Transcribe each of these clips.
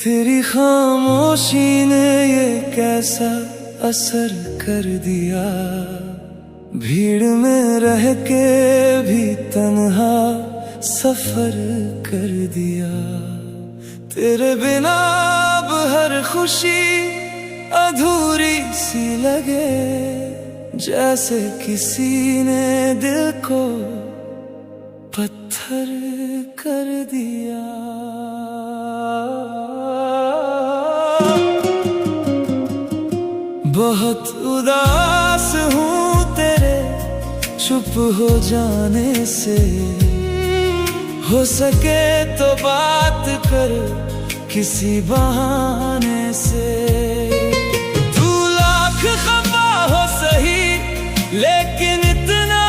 तेरी खामोशी ने ये कैसा असर कर दिया, भीड़ में रह के भी तन्हा सफर कर दिया। तेरे बिना अब हर खुशी अधूरी सी लगे, जैसे किसी ने दिल को पत्थर कर दिया। बहुत उदास हूँ तेरे चुप हो जाने से, हो सके तो बात कर किसी बहाने से। तू लाख खफा हो सही, लेकिन इतना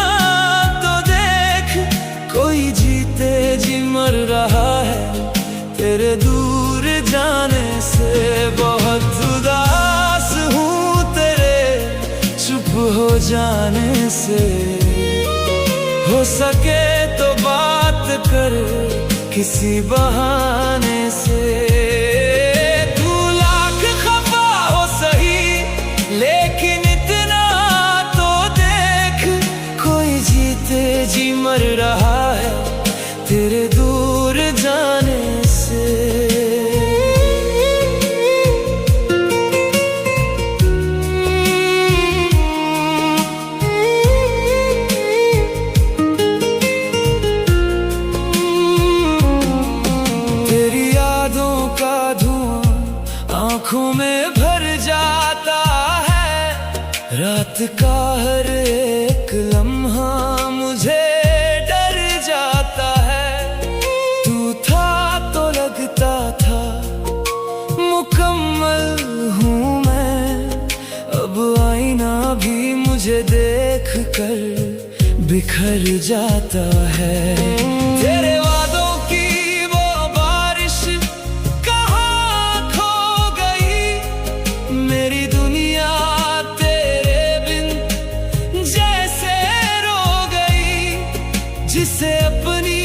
तो देख, कोई जीते जी मर रहा है तेरे दूर जाने से। बहुत उदास हूँ तेरे चुप हो जाने से, हो सके तो बात कर किसी बहाने से। तू लाख खफा हो सही, लेकिन इतना तो देख, कोई जीते जी मर रहा है तेरे दूर जाने से। आँखों में भर जाता है, रात का हर एक लम्हा मुझे डर जाता है। तू था तो लगता था मुकम्मल हूँ मैं, अब आईना भी मुझे देख कर बिखर जाता है। तेरे वादों की वो बारिश कहाँ खो गई, मेरी दुनिया तेरे बिन जैसे रो गई। जिसे अपनी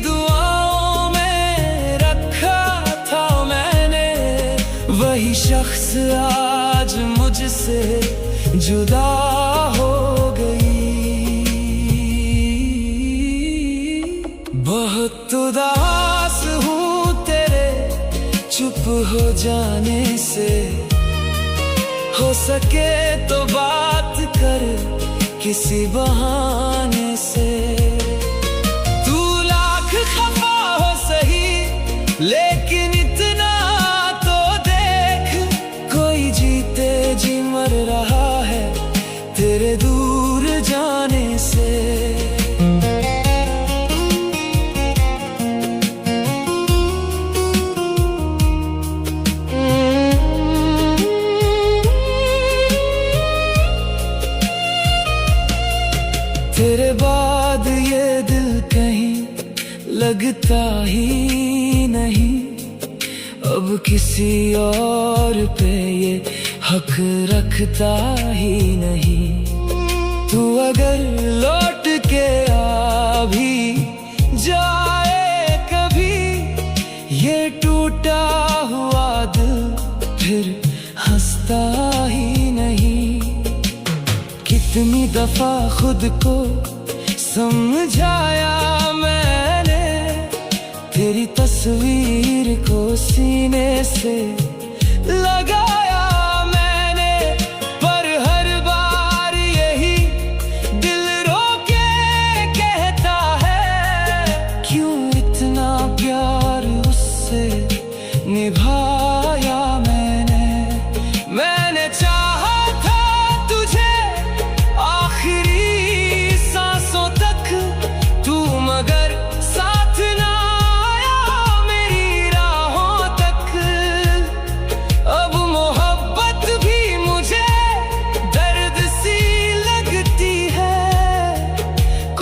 दुआओं में रखा था मैंने, वही शख्स आज मुझसे जुदा हो गई। बहुत उदास हूँ तेरे चुप हो जाने से, हो सके तो बात कर किसी बहाने से। तू लाख खफा हो सही, लेकिन इतना तो देख, कोई जीते जी मर रहा है तेरे दूर जाने से। तेरे बाद ये दिल कहीं लगता ही नहीं, अब किसी और पे ये हक रखता ही नहीं। तू अगर लौट के आ भी जाए कभी, ये टूटा हुआ दिल फिर हंसता ही नहीं। कितनी दफा खुद को समझाया मैंने, तेरी तस्वीर को सीने से लगाया मैंने, पर हर बार यही दिल रोके कहता है, क्यों इतना प्यार उससे निभाया मैंने। मैंने चाहा था तुझे आखिरी सांसों तक, तू मगर साथ ना आया मेरी राहों तक। अब मोहब्बत भी मुझे दर्द सी लगती है,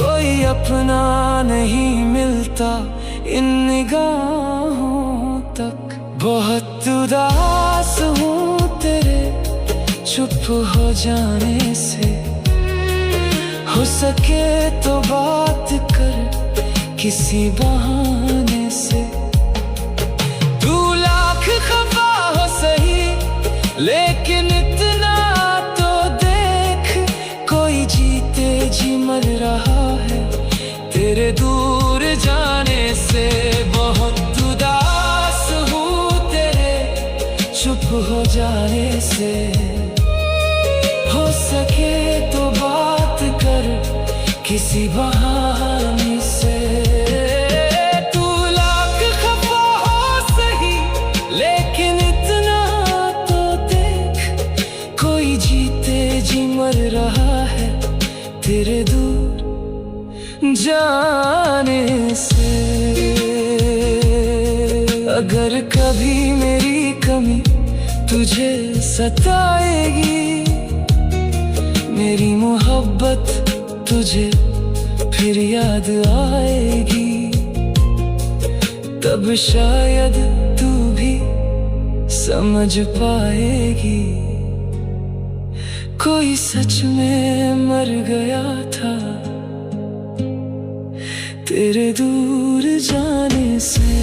कोई अपना नहीं मिलता इन निगाहों तक। बहुत उदास हूँ तेरे चुप हो जाने से, हो सके तो बात कर किसी बहाने से। तू लाख जाने से। हो सके तो बात कर किसी बहाने से। तू लाख खफा हो सही, लेकिन इतना तो देख, कोई जीते जी मर रहा है तेरे दूर जाने से। अगर कभी मेरी कमी तुझे सताएगी, मेरी मोहब्बत तुझे फिर याद आएगी, तब शायद तू भी समझ पाएगी। कोई सच में मर गया था तेरे दूर जाने से।